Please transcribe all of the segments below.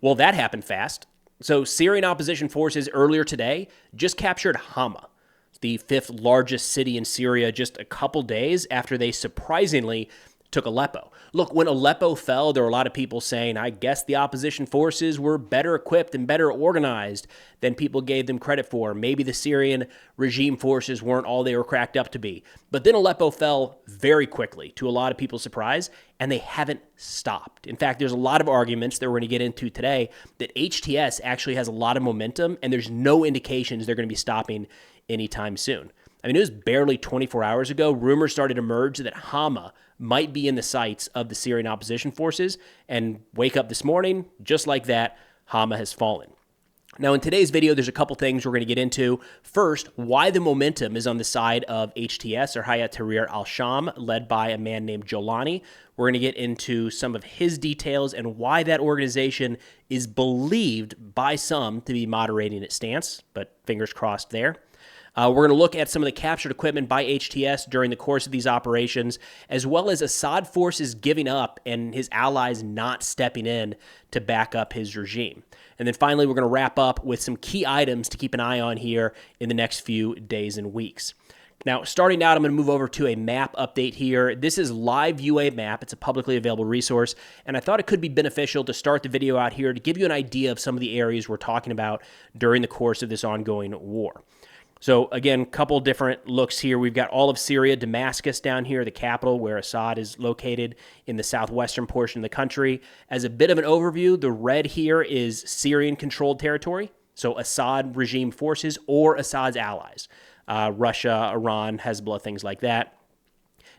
Well, that happened fast. So Syrian opposition forces earlier today just captured Hama, the fifth largest city in Syria, just a couple days after they surprisingly took Aleppo. Look, when Aleppo fell, there were a lot of people saying, I guess the opposition forces were better equipped and better organized than people gave them credit for. Maybe the Syrian regime forces weren't all they were cracked up to be. But then Aleppo fell very quickly, to a lot of people's surprise, and they haven't stopped. In fact, there's a lot of arguments that we're going to get into today that HTS actually has a lot of momentum, and there's no indications they're going to be stopping anytime soon. I mean, it was barely 24 hours ago, rumors started to emerge that Hama might be in the sights of the Syrian opposition forces, and wake up this morning, just like that, Hama has fallen. Now, in today's video, there's a couple things we're going to get into. First, why the momentum is on the side of HTS, or Hayat Tahrir al-Sham, led by a man named Jolani. We're going to get into some of his details and why that organization is believed by some to be moderating its stance, but fingers crossed there. We're going to look at some of the captured equipment by HTS during the course of these operations, as well as Assad forces giving up and his allies not stepping in to back up his regime. And then finally, we're going to wrap up with some key items to keep an eye on here in the next few days and weeks. Now, starting out, I'm going to move over to a map update here. This is Live UA Map. It's a publicly available resource, and I thought it could be beneficial to start the video out here to give you an idea of some of the areas we're talking about during the course of this ongoing war. So again, a couple different looks here. We've got all of Syria, Damascus down here, the capital where Assad is located in the southwestern portion of the country. As a bit of an overview, the red here is Syrian-controlled territory, so Assad regime forces or Assad's allies, Russia, Iran, Hezbollah, things like that.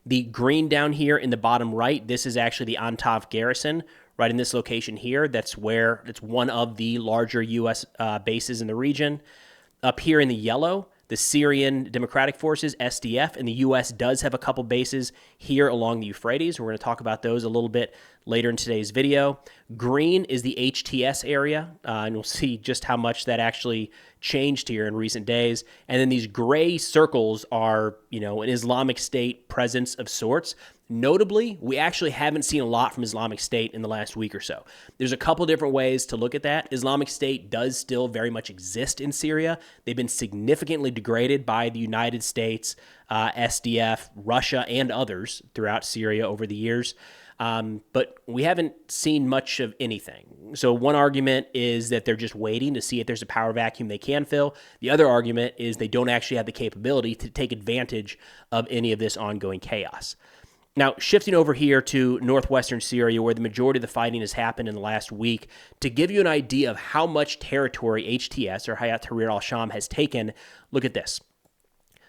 The green down here in the bottom right, this is actually the Antav garrison, right in this location here. That's one of the larger U.S. bases in the region. Up here in the yellow, the Syrian Democratic Forces, SDF, and the U.S. does have a couple bases here along the Euphrates. We're going to talk about those a little bit later in today's video. Green is the HTS area, and we'll see just how much that actually changed here in recent days. And then these gray circles are, an Islamic State presence of sorts. Notably, we actually haven't seen a lot from Islamic State in the last week or so. There's a couple different ways to look at that. Islamic State does still very much exist in Syria. They've been significantly degraded by the United States, SDF, Russia, and others throughout Syria over the years. But we haven't seen much of anything. So one argument is that they're just waiting to see if there's a power vacuum they can fill. The other argument is they don't actually have the capability to take advantage of any of this ongoing chaos. Now, shifting over here to northwestern Syria, where the majority of the fighting has happened in the last week, to give you an idea of how much territory HTS, or Hayat Tahrir al-Sham, has taken, look at this.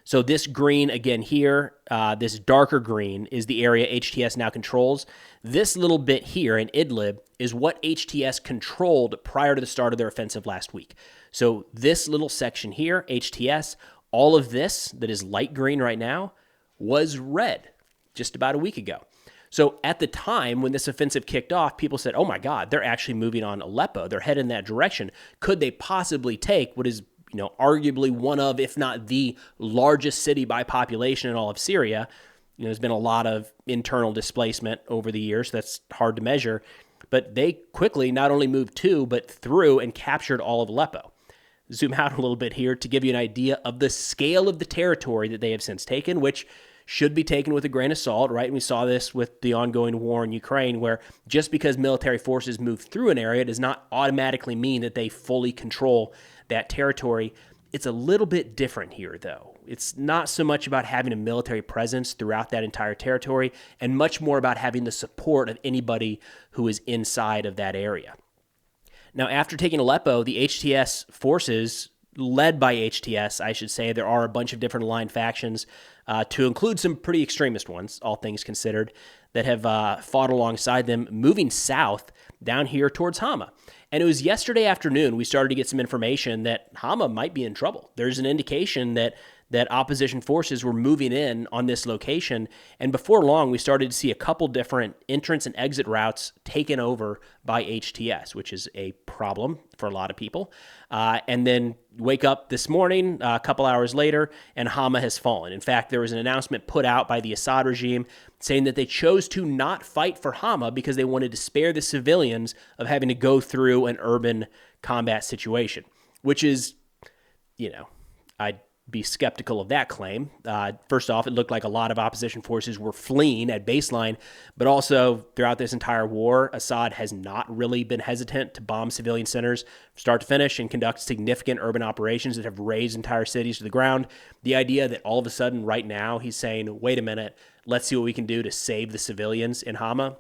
So this green, again here, this darker green is the area HTS now controls. This little bit here in Idlib is what HTS controlled prior to the start of their offensive last week. So this little section here, HTS, all of this that is light green right now was red just about a week ago. So at the time when this offensive kicked off, people said, oh my God, they're actually moving on Aleppo. They're headed in that direction. Could they possibly take what is, arguably one of, if not the largest city by population in all of Syria? There's been a lot of internal displacement over the years. That's hard to measure. But they quickly not only moved to, but through and captured all of Aleppo. Zoom out a little bit here to give you an idea of the scale of the territory that they have since taken, which should be taken with a grain of salt, right? And we saw this with the ongoing war in Ukraine, where just because military forces move through an area does not automatically mean that they fully control that territory. It's a little bit different here, though. It's not so much about having a military presence throughout that entire territory, and much more about having the support of anybody who is inside of that area. Now, after taking Aleppo, the HTS forces, led by HTS, I should say, there are a bunch of different aligned factions, to include some pretty extremist ones, all things considered, that have fought alongside them, moving south down here towards Hama. And it was yesterday afternoon we started to get some information that Hama might be in trouble. There's an indication that that opposition forces were moving in on this location. And before long, we started to see a couple different entrance and exit routes taken over by HTS, which is a problem for a lot of people. And then wake up this morning, a couple hours later, and Hama has fallen. In fact, there was an announcement put out by the Assad regime saying that they chose to not fight for Hama because they wanted to spare the civilians of having to go through an urban combat situation, which is, I'd be skeptical of that claim. First off, it looked like a lot of opposition forces were fleeing at baseline, but also throughout this entire war, Assad has not really been hesitant to bomb civilian centers from start to finish and conduct significant urban operations that have razed entire cities to the ground. The idea that all of a sudden right now he's saying, wait a minute, let's see what we can do to save the civilians in Hama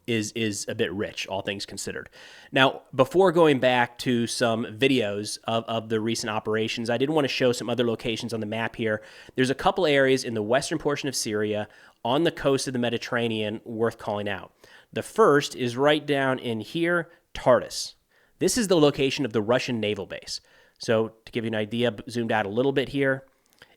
is a bit rich, all things considered. Now, before going back to some videos of the recent operations, I did want to show some other locations on the map here. There's a couple areas in the western portion of Syria on the coast of the Mediterranean worth calling out. The first is right down in here, Tartus. This is the location of the Russian naval base. So to give you an idea, zoomed out a little bit here,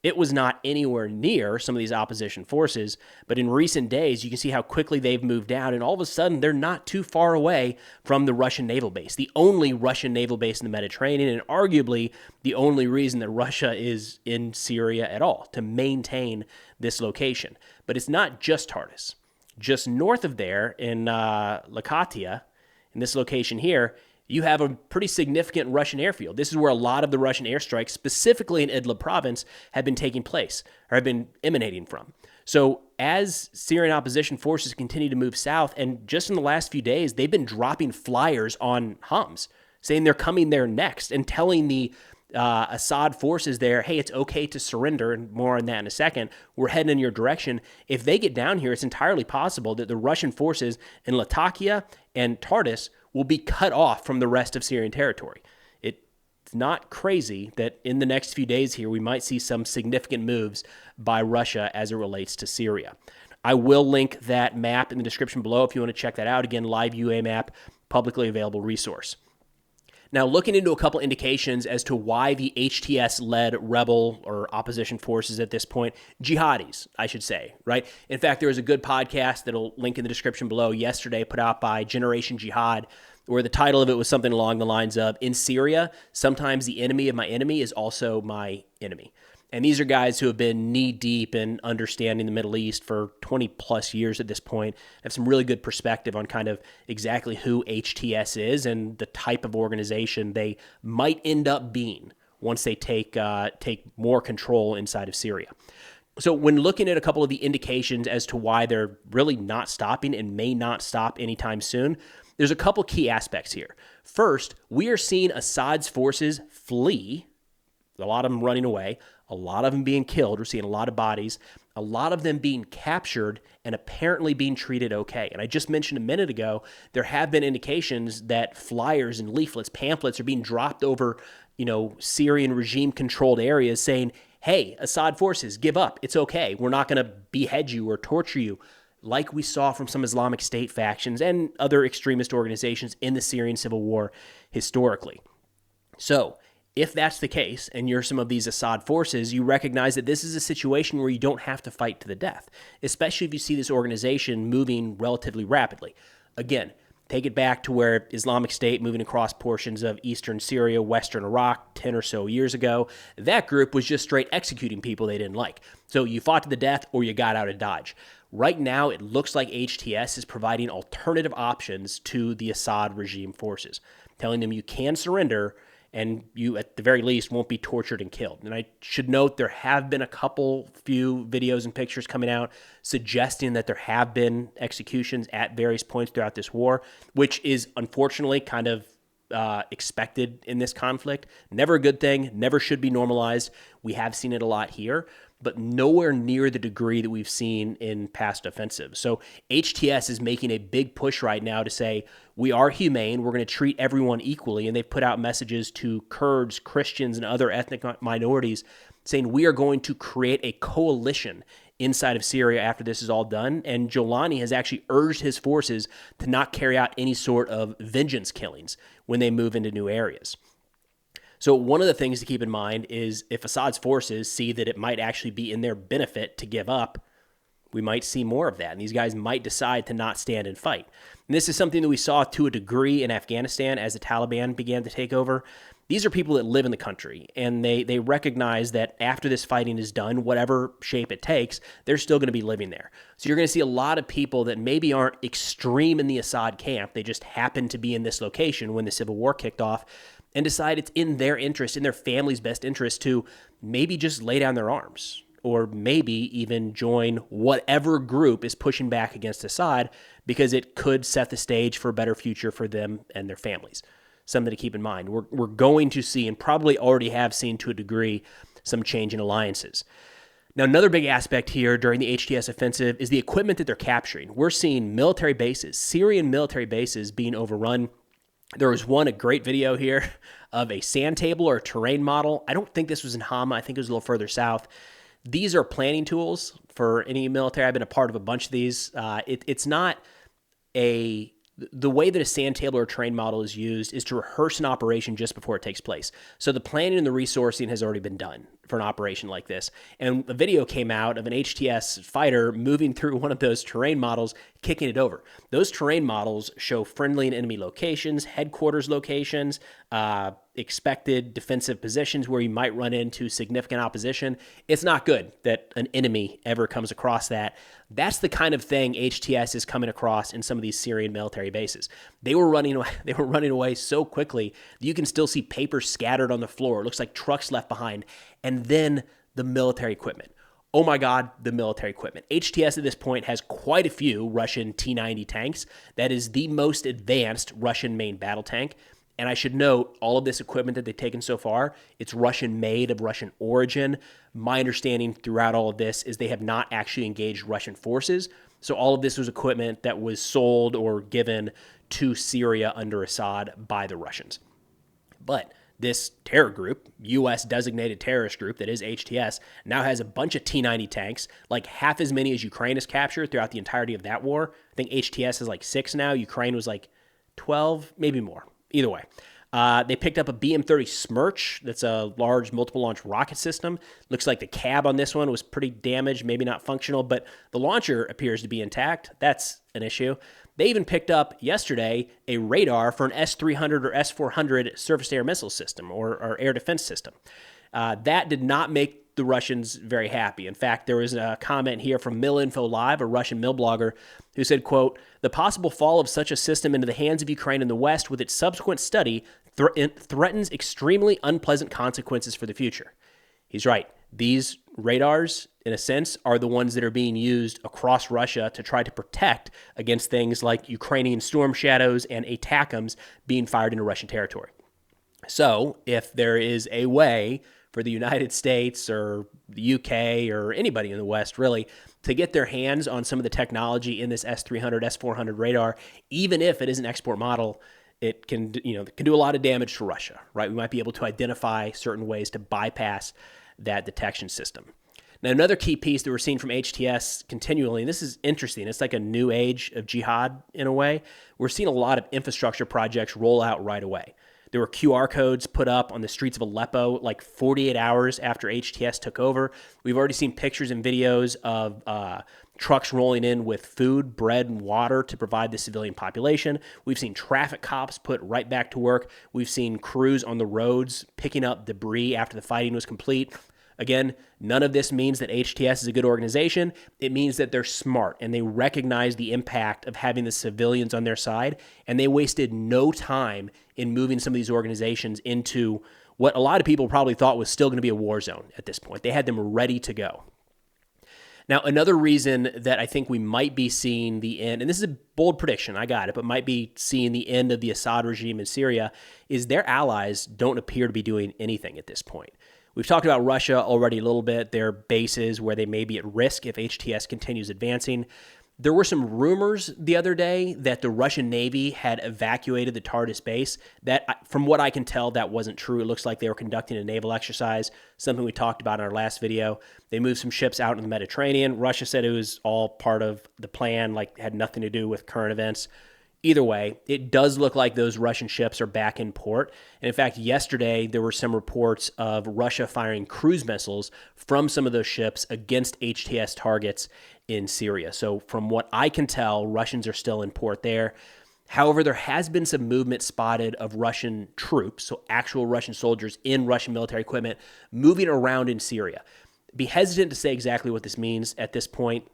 it was not anywhere near some of these opposition forces, but in recent days, you can see how quickly they've moved down, and all of a sudden, they're not too far away from the Russian naval base, the only Russian naval base in the Mediterranean, and arguably the only reason that Russia is in Syria at all, to maintain this location. But it's not just Tartus. Just north of there, in Latakia, in this location here, you have a pretty significant Russian airfield. This is where a lot of the Russian airstrikes, specifically in Idlib province, have been taking place or have been emanating from. So as Syrian opposition forces continue to move south, and just in the last few days, they've been dropping flyers on Homs, saying they're coming there next and telling the Assad forces there, hey, it's okay to surrender, and more on that in a second. We're heading in your direction. If they get down here, it's entirely possible that the Russian forces in Latakia and Tartus will be cut off from the rest of Syrian territory. It's not crazy that in the next few days here, we might see some significant moves by Russia as it relates to Syria. I will link that map in the description below if you want to check that out. Again, live UA map, publicly available resource. Now, looking into a couple indications as to why the HTS-led rebel or opposition forces at this point, jihadis, I should say, right? In fact, there was a good podcast that'll link in the description below yesterday put out by Generation Jihad, where the title of it was something along the lines of, in Syria, sometimes the enemy of my enemy is also my enemy. And these are guys who have been knee-deep in understanding the Middle East for 20-plus years at this point, have some really good perspective on kind of exactly who HTS is and the type of organization they might end up being once they take more control inside of Syria. So when looking at a couple of the indications as to why they're really not stopping and may not stop anytime soon, there's a couple key aspects here. First, we are seeing Assad's forces flee, a lot of them running away, a lot of them being killed. We're seeing a lot of bodies, a lot of them being captured and apparently being treated okay. And I just mentioned a minute ago, there have been indications that flyers and leaflets, pamphlets are being dropped over, Syrian regime-controlled areas saying, hey, Assad forces, give up. It's okay. We're not going to behead you or torture you, like we saw from some Islamic State factions and other extremist organizations in the Syrian civil war historically. So, if that's the case, and you're some of these Assad forces, you recognize that this is a situation where you don't have to fight to the death, especially if you see this organization moving relatively rapidly. Again, take it back to where Islamic State moving across portions of eastern Syria, western Iraq 10 or so years ago, that group was just straight executing people they didn't like. So you fought to the death or you got out of Dodge. Right now, it looks like HTS is providing alternative options to the Assad regime forces, telling them you can surrender and you, at the very least, won't be tortured and killed. And I should note there have been a few videos and pictures coming out suggesting that there have been executions at various points throughout this war, which is unfortunately kind of expected in this conflict. Never a good thing, never should be normalized. We have seen it a lot here, but nowhere near the degree that we've seen in past offensives. So HTS is making a big push right now to say, we are humane, we're going to treat everyone equally, and they've put out messages to Kurds, Christians, and other ethnic minorities saying we are going to create a coalition inside of Syria after this is all done, and Jolani has actually urged his forces to not carry out any sort of vengeance killings when they move into new areas. So one of the things to keep in mind is if Assad's forces see that it might actually be in their benefit to give up, we might see more of that. And these guys might decide to not stand and fight. And this is something that we saw to a degree in Afghanistan as the Taliban began to take over. These are people that live in the country, and they recognize that after this fighting is done, whatever shape it takes, they're still going to be living there. So you're going to see a lot of people that maybe aren't extreme in the Assad camp. They just happen to be in this location when the civil war kicked off and decide it's in their interest, in their family's best interest to maybe just lay down their arms or maybe even join whatever group is pushing back against Assad because it could set the stage for a better future for them and their families. Something to keep in mind. We're going to see, and probably already have seen to a degree, some change in alliances. Now, another big aspect here during the HTS offensive is the equipment that they're capturing. We're seeing military bases, Syrian military bases being overrun. There was a great video here of a sand table or a terrain model. I don't think this was in Hama. I think it was a little further south. These are planning tools for any military. I've been a part of a bunch of these. It's not the way that a sand table or terrain model is used is to rehearse an operation just before it takes place. So the planning and the resourcing has already been done for an operation like this. And a video came out of an HTS fighter moving through one of those terrain models, kicking it over. Those terrain models show friendly and enemy locations, headquarters locations, expected defensive positions where you might run into significant opposition. It's not good that an enemy ever comes across that. That's the kind of thing HTS is coming across in some of these Syrian military bases. They were running away so quickly that you can still see paper scattered on the floor. It looks like trucks left behind. And then the military equipment. Oh my God, the military equipment. HTS at this point has quite a few Russian T-90 tanks. That is the most advanced Russian main battle tank. And I should note, all of this equipment that they've taken so far, it's Russian-made, of Russian origin. My understanding throughout all of this is they have not actually engaged Russian forces. So all of this was equipment that was sold or given to Syria under Assad by the Russians. But this terror group, U.S.-designated terrorist group that is HTS, now has a bunch of T-90 tanks, like half as many as Ukraine has captured throughout the entirety of that war. I think HTS is like 6 now. Ukraine was like 12, maybe more. Either way, they picked up a BM-30 Smerch. That's a large multiple-launch rocket system. Looks like the cab on this one was pretty damaged, maybe not functional, but the launcher appears to be intact. That's an issue. They even picked up yesterday a radar for an S-300 or S-400 surface-to-air missile system or air defense system. That did not make the Russians very happy. In fact, there was a comment here from MilInfo Live, a Russian mill blogger, who said, quote, "The possible fall of such a system into the hands of Ukraine in the West with its subsequent study threatens extremely unpleasant consequences for the future." He's right. These radars, in a sense, are the ones that are being used across Russia to try to protect against things like Ukrainian Storm Shadows and ATACMS being fired into Russian territory. So if there is a way for the United States or the UK or anybody in the West, really, to get their hands on some of the technology in this S-300, S-400 radar, even if it is an export model, it can do a lot of damage to Russia, right? We might be able to identify certain ways to bypass that detection system. Now, another key piece that we're seeing from HTS continually, and this is interesting, it's like a new age of jihad in a way. We're seeing a lot of infrastructure projects roll out right away. There were QR codes put up on the streets of Aleppo like 48 hours after HTS took over. We've already seen pictures and videos of trucks rolling in with food, bread, and water to provide the civilian population. We've seen traffic cops put right back to work. We've seen crews on the roads picking up debris after the fighting was complete. Again, none of this means that HTS is a good organization. It means that they're smart and they recognize the impact of having the civilians on their side, and they wasted no time in moving some of these organizations into what a lot of people probably thought was still going to be a war zone at this point. They had them ready to go. Now, another reason that I think we might be seeing the end, and this is a bold prediction, I got it, but might be seeing the end of the Assad regime in Syria, is their allies don't appear to be doing anything at this point. We've talked about Russia already a little bit, their bases where they may be at risk if HTS continues advancing. There were some rumors the other day that the Russian Navy had evacuated the Tartus base. That, from what I can tell, that wasn't true. It looks like they were conducting a naval exercise, something we talked about in our last video. They moved some ships out in the Mediterranean. Russia said it was all part of the plan, like had nothing to do with current events. Either way, it does look like those Russian ships are back in port. And in fact, yesterday, there were some reports of Russia firing cruise missiles from some of those ships against HTS targets in Syria. So from what I can tell, Russians are still in port there. However, there has been some movement spotted of Russian troops, so actual Russian soldiers in Russian military equipment, moving around in Syria. Be hesitant to say exactly what this means at this point,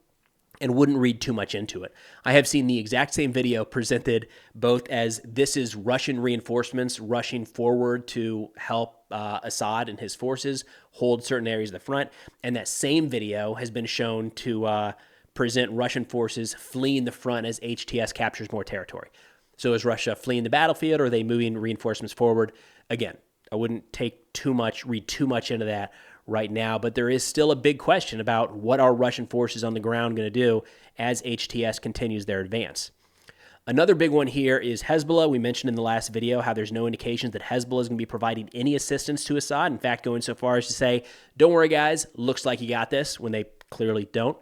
and wouldn't read too much into it. I have seen the exact same video presented both as this is Russian reinforcements rushing forward to help Assad and his forces hold certain areas of the front, and that same video has been shown to present Russian forces fleeing the front as HTS captures more territory. So is Russia fleeing the battlefield, or are they moving reinforcements forward? Again, I wouldn't read too much into that right now, but there is still a big question about what are Russian forces on the ground going to do as HTS continues their advance. Another big one here is Hezbollah. We mentioned in the last video how there's no indications that Hezbollah is going to be providing any assistance to Assad. In fact, going so far as to say, don't worry, guys, looks like you got this, when they clearly don't.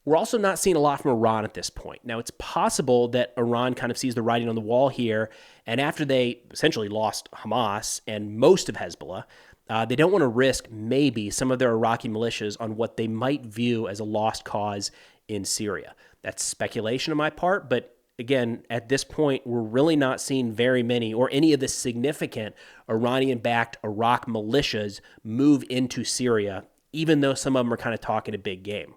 We're also not seeing a lot from Iran at this point. Now, it's possible that Iran kind of sees the writing on the wall here, and after they essentially lost Hamas and most of Hezbollah, they don't want to risk maybe some of their Iraqi militias on what they might view as a lost cause in Syria. That's speculation on my part, but again, at this point, we're really not seeing very many or any of the significant Iranian-backed Iraq militias move into Syria, even though some of them are kind of talking a big game.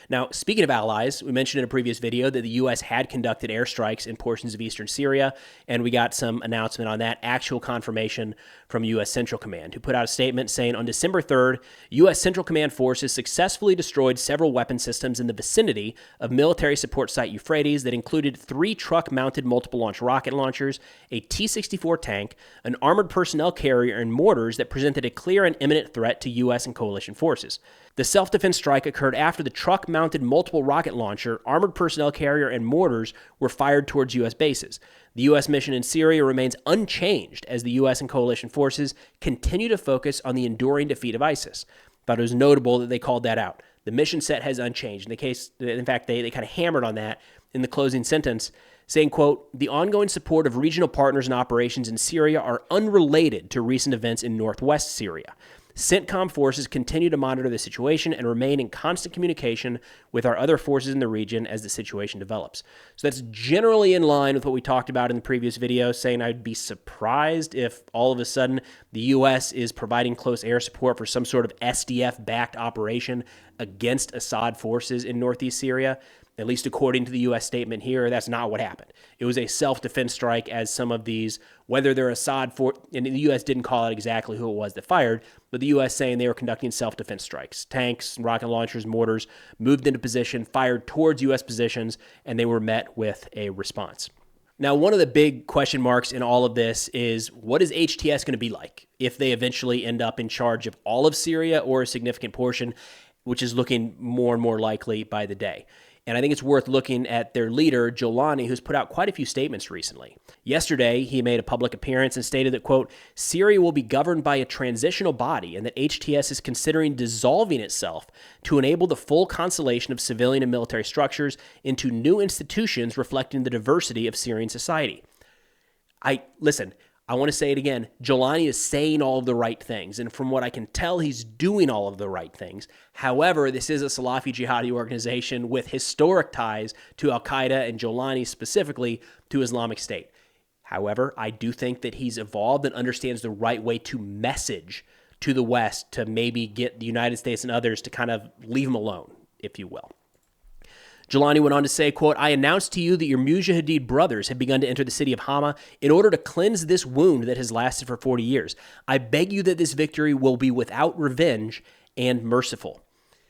Now, speaking of allies, we mentioned in a previous video that the U.S. had conducted airstrikes in portions of eastern Syria, and we got some announcement on that, actual confirmation from U.S. Central Command, who put out a statement saying on December 3rd, U.S. Central Command forces successfully destroyed several weapon systems in the vicinity of military support site Euphrates that included 3 truck-mounted multiple-launch rocket launchers, a T-64 tank, an armored personnel carrier, and mortars that presented a clear and imminent threat to U.S. and coalition forces. The self-defense strike occurred after the truck-mounted multiple rocket launcher, armored personnel carrier, and mortars were fired towards U.S. bases. The U.S. mission in Syria remains unchanged as the U.S. and coalition forces continue to focus on the enduring defeat of ISIS. Thought it was notable that they called that out. The mission set has unchanged. In fact, they kind of hammered on that in the closing sentence, saying, quote, "The ongoing support of regional partners and operations in Syria are unrelated to recent events in northwest Syria. CENTCOM forces continue to monitor the situation and remain in constant communication with our other forces in the region as the situation develops." So that's generally in line with what we talked about in the previous video, saying I'd be surprised if all of a sudden the U.S. is providing close air support for some sort of SDF-backed operation against Assad forces in northeast Syria. At least according to the U.S. statement here, that's not what happened. It was a self-defense strike, as some of these, whether they're Assad and the U.S. didn't call out exactly who it was that fired, but the U.S. saying they were conducting self-defense strikes. Tanks, rocket launchers, mortars moved into position, fired towards U.S. positions, and they were met with a response. Now, one of the big question marks in all of this is, what is HTS going to be like if they eventually end up in charge of all of Syria or a significant portion, which is looking more and more likely by the day. And I think it's worth looking at their leader, Jolani, who's put out quite a few statements recently. Yesterday, he made a public appearance and stated that, quote, "Syria will be governed by a transitional body and that HTS is considering dissolving itself to enable the full consolidation of civilian and military structures into new institutions reflecting the diversity of Syrian society." I want to say it again. Jolani is saying all of the right things, and from what I can tell, he's doing all of the right things. However, this is a Salafi jihadi organization with historic ties to Al-Qaeda and Jolani specifically to Islamic State. However, I do think that he's evolved and understands the right way to message to the West to maybe get the United States and others to kind of leave him alone, if you will. Jolani went on to say, quote, "I announce to you that your Mujahideen brothers have begun to enter the city of Hama in order to cleanse this wound that has lasted for 40 years. I beg you that this victory will be without revenge and merciful."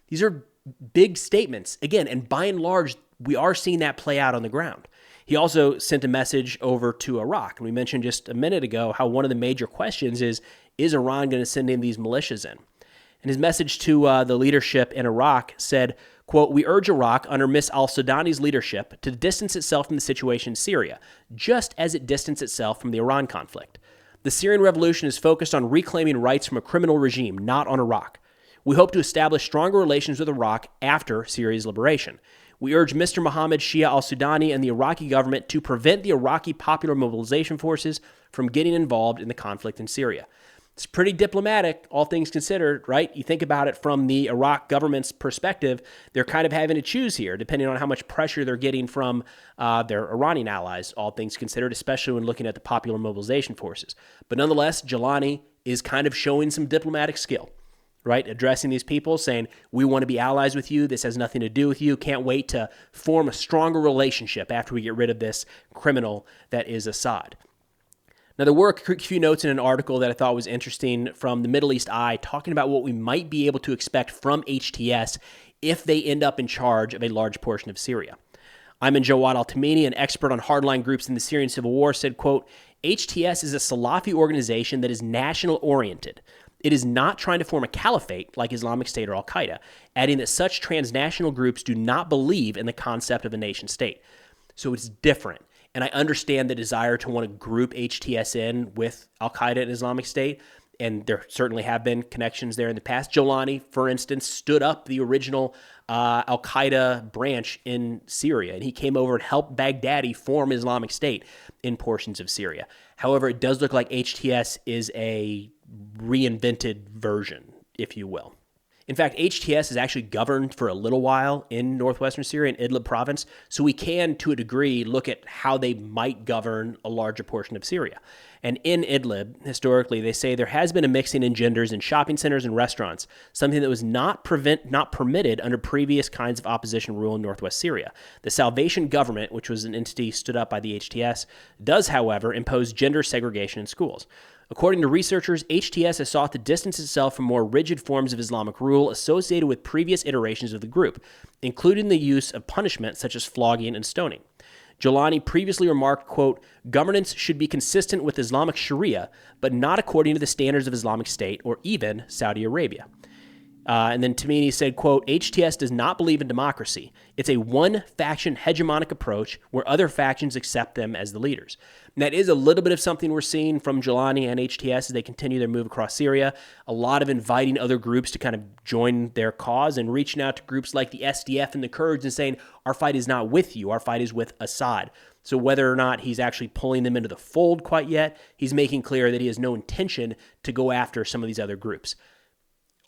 These are big statements. Again, and by and large, we are seeing that play out on the ground. He also sent a message over to Iraq. And we mentioned just a minute ago how one of the major questions is Iran going to send in these militias in? And his message to the leadership in Iraq said, quote, "We urge Iraq, under Ms. al-Sudani's leadership, to distance itself from the situation in Syria, just as it distanced itself from the Iran conflict. The Syrian revolution is focused on reclaiming rights from a criminal regime, not on Iraq. We hope to establish stronger relations with Iraq after Syria's liberation. We urge Mr. Mohammed Shia al-Sudani and the Iraqi government to prevent the Iraqi Popular Mobilization Forces from getting involved in the conflict in Syria. It's pretty diplomatic, all things considered, right? You think about it from the Iraq government's perspective, they're kind of having to choose here, depending on how much pressure they're getting from their Iranian allies, all things considered, especially when looking at the Popular Mobilization Forces. But nonetheless, Jolani is kind of showing some diplomatic skill, right? Addressing these people, saying, we want to be allies with you. This has nothing to do with you. Can't wait to form a stronger relationship after we get rid of this criminal that is Assad. Now, there were a few notes in an article that I thought was interesting from the Middle East Eye, talking about what we might be able to expect from HTS if they end up in charge of a large portion of Syria. Ayman Jawad al-Tamimi, an expert on hardline groups in the Syrian civil war, said, quote, HTS is a Salafi organization that is national-oriented. It is not trying to form a caliphate like Islamic State or Al-Qaeda, adding that such transnational groups do not believe in the concept of a nation-state. So it's different. And I understand the desire to want to group HTS in with Al-Qaeda and Islamic State, and there certainly have been connections there in the past. Jolani, for instance, stood up the original Al-Qaeda branch in Syria, and he came over and helped Baghdadi form Islamic State in portions of Syria. However, it does look like HTS is a reinvented version, if you will. In fact, HTS is actually governed for a little while in northwestern Syria, in Idlib province, so we can, to a degree, look at how they might govern a larger portion of Syria. And in Idlib, historically, they say there has been a mixing in genders in shopping centers and restaurants, something that was not permitted under previous kinds of opposition rule in northwest Syria. The Salvation Government, which was an entity stood up by the HTS, does, however, impose gender segregation in schools. According to researchers, HTS has sought to distance itself from more rigid forms of Islamic rule associated with previous iterations of the group, including the use of punishment such as flogging and stoning. Jolani previously remarked, quote, governance should be consistent with Islamic Sharia, but not according to the standards of Islamic State or even Saudi Arabia. And then Tamimi said, quote, HTS does not believe in democracy. It's a one-faction hegemonic approach where other factions accept them as the leaders. And that is a little bit of something we're seeing from Jolani and HTS as they continue their move across Syria. A lot of inviting other groups to kind of join their cause and reaching out to groups like the SDF and the Kurds and saying, our fight is not with you, our fight is with Assad. So whether or not he's actually pulling them into the fold quite yet, he's making clear that he has no intention to go after some of these other groups.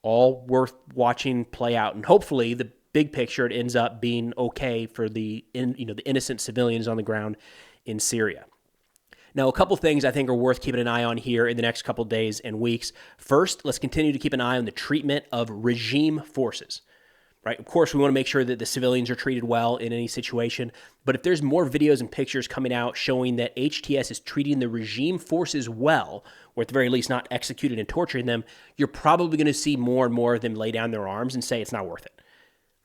All worth watching play out, and hopefully the big picture, it ends up being okay for the innocent civilians on the ground in Syria. Now, a couple things I think are worth keeping an eye on here in the next couple days and weeks. First, let's continue to keep an eye on the treatment of regime forces. Right? Of course, we want to make sure that the civilians are treated well in any situation, but if there's more videos and pictures coming out showing that HTS is treating the regime forces well, or at the very least not executing and torturing them, you're probably going to see more and more of them lay down their arms and say it's not worth it.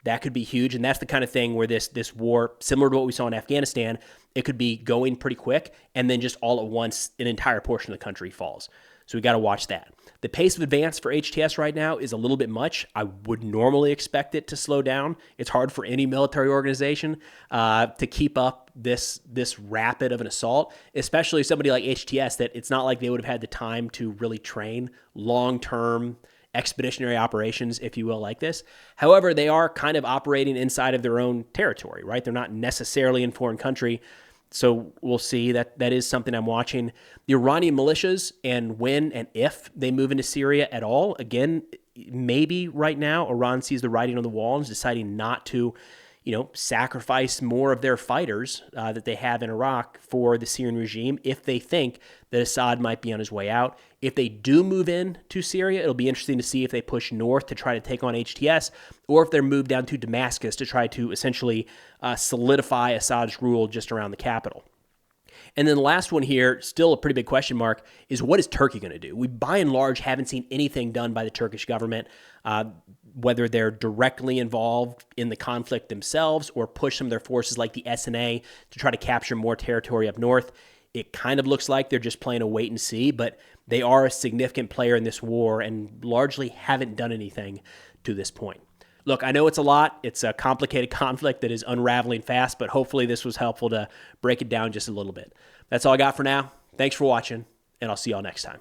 That could be huge, and that's the kind of thing where this war, similar to what we saw in Afghanistan, it could be going pretty quick, and then just all at once, an entire portion of the country falls. So we got to watch that. The pace of advance for HTS right now is a little bit much. I would normally expect it to slow down. It's hard for any military organization to keep up this rapid of an assault, especially somebody like HTS that it's not like they would have had the time to really train long-term expeditionary operations, if you will, like this. However, they are kind of operating inside of their own territory, right? They're not necessarily in foreign country. So we'll see. That is something I'm watching. The Iranian militias, and when and if they move into Syria at all, again, maybe right now Iran sees the writing on the wall and is deciding not to, sacrifice more of their fighters that they have in Iraq for the Syrian regime if they think that Assad might be on his way out. If they do move in to Syria, it'll be interesting to see if they push north to try to take on HTS, or if they're moved down to Damascus to try to essentially solidify Assad's rule just around the capital. And then the last one here, still a pretty big question mark, is what is Turkey going to do? We, by and large, haven't seen anything done by the Turkish government, whether they're directly involved in the conflict themselves or push some of their forces like the SNA to try to capture more territory up north. It kind of looks like they're just playing a wait and see, but they are a significant player in this war and largely haven't done anything to this point. Look, I know it's a lot. It's a complicated conflict that is unraveling fast, but hopefully this was helpful to break it down just a little bit. That's all I got for now. Thanks for watching, and I'll see y'all next time.